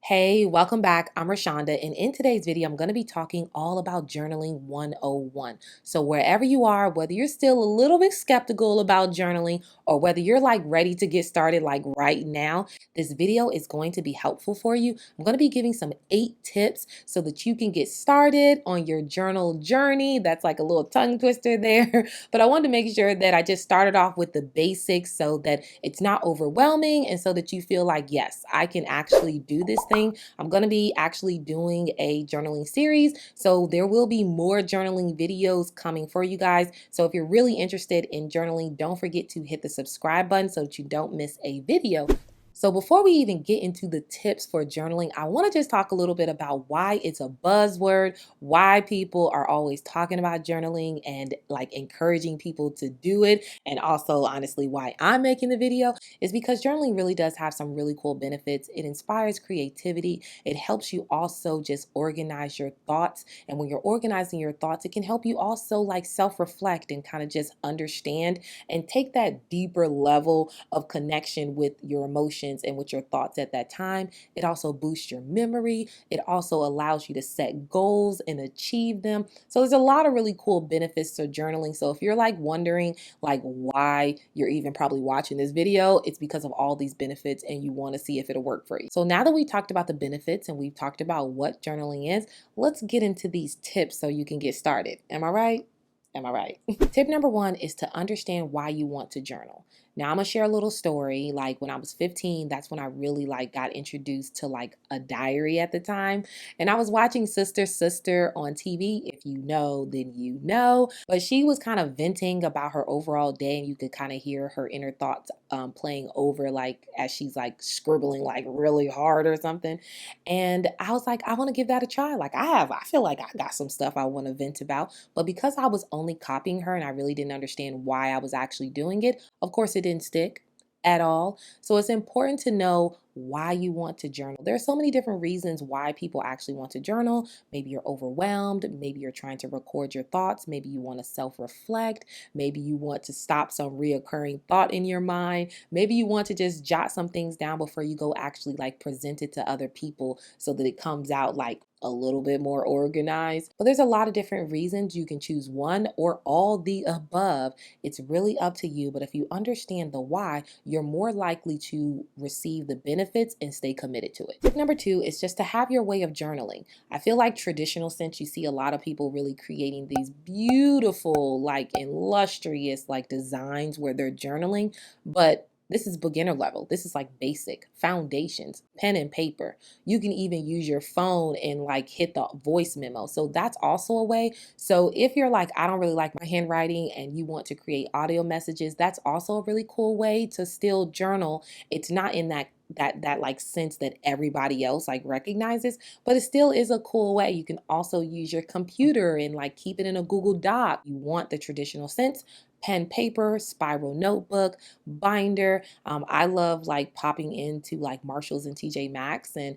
Hey, welcome back. I'm Rashawnda, and in today's video, I'm going to be talking all about journaling 101. So, wherever you are, whether you're still a little bit skeptical about journaling or whether you're like ready to get started like right now, this video is going to be helpful for you. I'm going to be giving some 8 tips so that you can get started on your journal journey. That's like a little tongue twister there, but I wanted to make sure that I just started off with the basics so that it's not overwhelming and so that you feel like, yes, I can actually do this thing. I'm going to be actually doing a journaling series, so there will be more journaling videos coming for you guys. So if you're really interested in journaling, don't forget to hit the subscribe button so that you don't miss a video. So before we even get into the tips for journaling, I want to just talk a little bit about why it's a buzzword, why people are always talking about journaling and like encouraging people to do it, and also honestly why I'm making the video is because journaling really does have some really cool benefits. It inspires creativity. It helps you also just organize your thoughts, and when you're organizing your thoughts, it can help you also like self-reflect and kind of just understand and take that deeper level of connection with your emotions and with your thoughts at that time. It also boosts your memory. It also allows you to set goals and achieve them. So there's a lot of really cool benefits to journaling. So if you're like wondering like why you're even probably watching this video, it's because of all these benefits and you want to see if it'll work for you. So now that we talked about the benefits and we've talked about what journaling is, let's get into these tips so you can get started. Am I right? Am I right? Tip number 1 is to understand why you want to journal. Now I'm gonna share a little story. Like when I was 15, that's when I really like got introduced to like a diary at the time. And I was watching Sister on TV. If you know, then you know. But she was kind of venting about her overall day, and you could kind of hear her inner thoughts playing over like as she's like scribbling like really hard or something. And I was like, I want to give that a try. Like I feel like I got some stuff I want to vent about. But because I was only copying her and I really didn't understand why I was actually doing it, of course it didn't stick at all. So it's important to know why you want to journal. There are so many different reasons why people actually want to journal. Maybe you're overwhelmed. Maybe you're trying to record your thoughts. Maybe you want to self-reflect. Maybe you want to stop some reoccurring thought in your mind. Maybe you want to just jot some things down before you go actually like present it to other people so that it comes out like a little bit more organized. But there's a lot of different reasons. You can choose one or all the above. It's really up to you. But if you understand the why, you're more likely to receive the benefits and stay committed to it. Tip number 2 is just to have your way of journaling. I feel like traditional sense, you see a lot of people really creating these beautiful, like illustrious, like designs where they're journaling, but this is beginner level. This is like basic foundations, pen and paper. You can even use your phone and like hit the voice memo. So that's also a way. So if you're like, I don't really like my handwriting and you want to create audio messages, that's also a really cool way to still journal. It's not in that like sense that everybody else like recognizes, but it still is a cool way. You can also use your computer and like keep it in a Google Doc. You want the traditional sense, pen, paper, spiral notebook, binder. I love like popping into like Marshalls and TJ Maxx and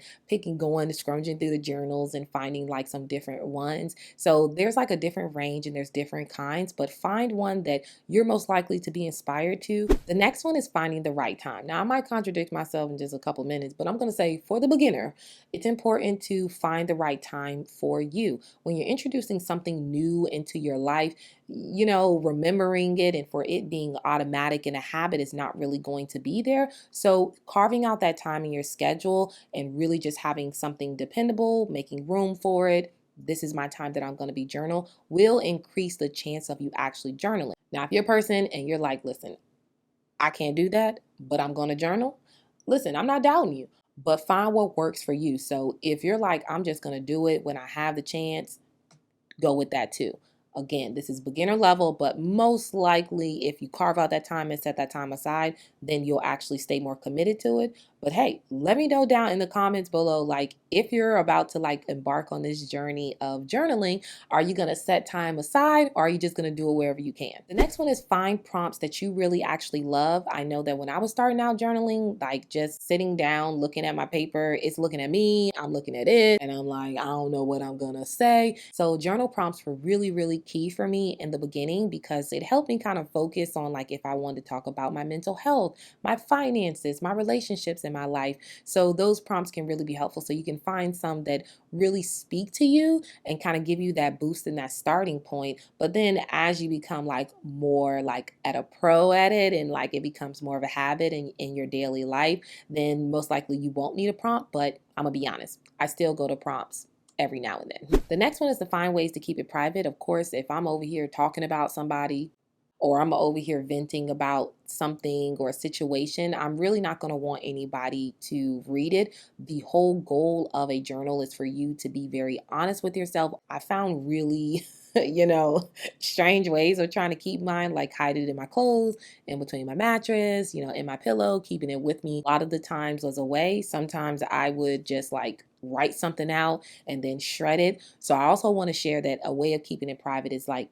going, scrummaging through the journals and finding like some different ones. So there's like a different range and there's different kinds, but find one that you're most likely to be inspired to. The next one is finding the right time. Now I might contradict myself in just a couple minutes, but I'm going to say for the beginner, it's important to find the right time for you. When you're introducing something new into your life, you know, remembering it and for it being automatic and a habit is not really going to be there. So carving out that time in your schedule and really just having something dependable, making room for it. This is my time that I'm going to be journal will increase the chance of you actually journaling. Now, if you're a person and you're like, listen, I can't do that, but I'm going to journal. Listen, I'm not doubting you, but find what works for you. So if you're like, I'm just going to do it when I have the chance, go with that too. Again, this is beginner level, but most likely if you carve out that time and set that time aside, then you'll actually stay more committed to it. But hey, let me know down in the comments below, like if you're about to like embark on this journey of journaling, are you going to set time aside or are you just going to do it wherever you can? The next one is find prompts that you really actually love. I know that when I was starting out journaling, like just sitting down, looking at my paper, it's looking at me, I'm looking at it, and I'm like, I don't know what I'm going to say. So journal prompts were really, really key for me in the beginning because it helped me kind of focus on like if I wanted to talk about my mental health, my finances, my relationships, in my life. So those prompts can really be helpful. So you can find some that really speak to you and kind of give you that boost and that starting point. But then as you become like more like at a pro at it, and like it becomes more of a habit in your daily life, then most likely you won't need a prompt. But I'm gonna be honest, I still go to prompts every now and then. The next one is to find ways to keep it private. Of course, if I'm over here talking about somebody, or I'm over here venting about something or a situation, I'm really not going to want anybody to read it. The whole goal of a journal is for you to be very honest with yourself. I found really strange ways of trying to keep mine, like hide it in my clothes, in between my mattress, in my pillow, keeping it with me. A lot of the times was a way. Sometimes I would just like write something out and then shred it. So I also want to share that a way of keeping it private is like,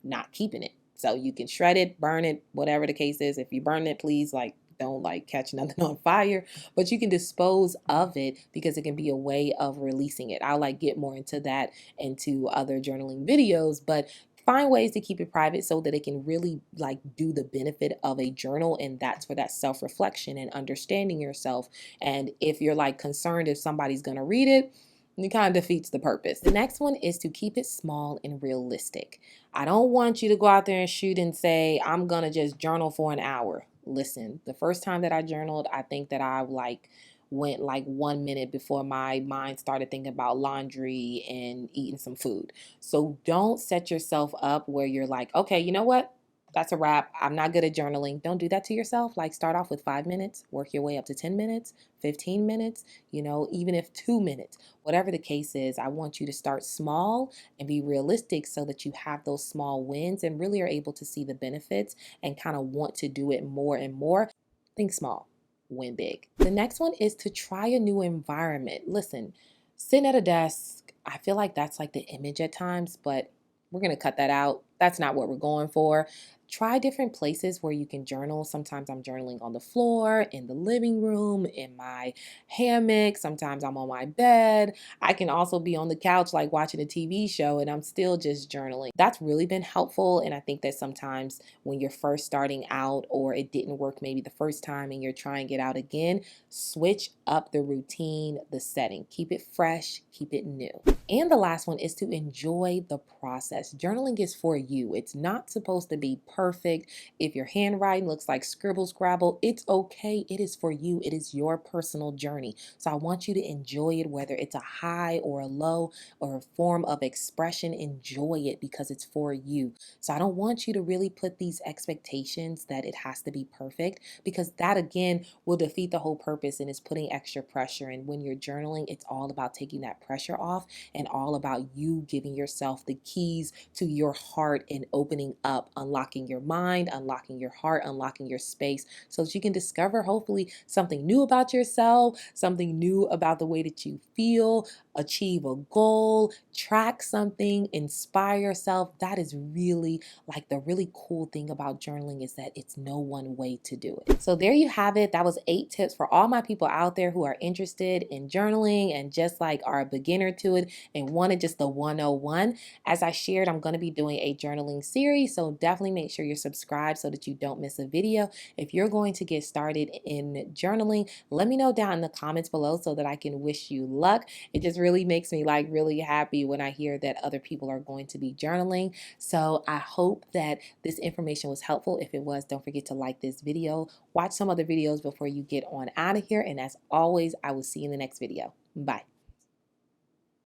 not keeping it. So you can shred it, burn it, whatever the case is. If you burn it, please like don't like catch nothing on fire, but you can dispose of it because it can be a way of releasing it. I'll like get more into that into other journaling videos, but find ways to keep it private so that it can really like do the benefit of a journal, and that's for that self-reflection and understanding yourself. And if you're like concerned if somebody's going to read it, it kind of defeats the purpose. The next one is to keep it small and realistic. I don't want you to go out there and shoot and say, I'm going to just journal for an hour. Listen, the first time that I journaled, I think that I like went like 1 minute before my mind started thinking about laundry and eating some food. So don't set yourself up where you're like, okay, you know what? That's a wrap. I'm not good at journaling. Don't do that to yourself. Like start off with 5 minutes, work your way up to 10 minutes, 15 minutes, even if 2 minutes, whatever the case is. I want you to start small and be realistic so that you have those small wins and really are able to see the benefits and kind of want to do it more and more. Think small, win big. The next one is to try a new environment. Listen, sitting at a desk, I feel like that's like the image at times, but we're going to cut that out. That's not what we're going for. Try different places where you can journal. Sometimes I'm journaling on the floor, in the living room, in my hammock. Sometimes I'm on my bed. I can also be on the couch, like watching a TV show, and I'm still just journaling. That's really been helpful. And I think that sometimes when you're first starting out or it didn't work maybe the first time and you're trying it out again, switch up the routine, the setting. Keep it fresh, keep it new. And the last one is to enjoy the process. Journaling is for you. It's not supposed to be perfect. If your handwriting looks like scribble scrabble, it's okay. It is for you. It is your personal journey. So I want you to enjoy it, whether it's a high or a low or a form of expression. Enjoy it because it's for you. So I don't want you to really put these expectations that it has to be perfect, because that again will defeat the whole purpose and is putting extra pressure. And when you're journaling, it's all about taking that pressure off and all about you giving yourself the keys to your heart and opening up, unlocking your mind, unlocking your heart, unlocking your space so that you can discover hopefully something new about yourself, something new about the way that you feel, achieve a goal, track something, inspire yourself. That is really like the really cool thing about journaling, is that it's no one way to do it. So there you have it. That was 8 tips for all my people out there who are interested in journaling and just like are a beginner to it and wanted just the 101. As I shared, I'm going to be doing a journaling series, so definitely make sure you're subscribed so that you don't miss a video. If you're going to get started in journaling, let me know down in the comments below so that I can wish you luck. It just really makes me like really happy when I hear that other people are going to be journaling. So I hope that this information was helpful. If it was, don't forget to like this video, watch some other videos before you get on out of here. And as always, I will see you in the next video. Bye.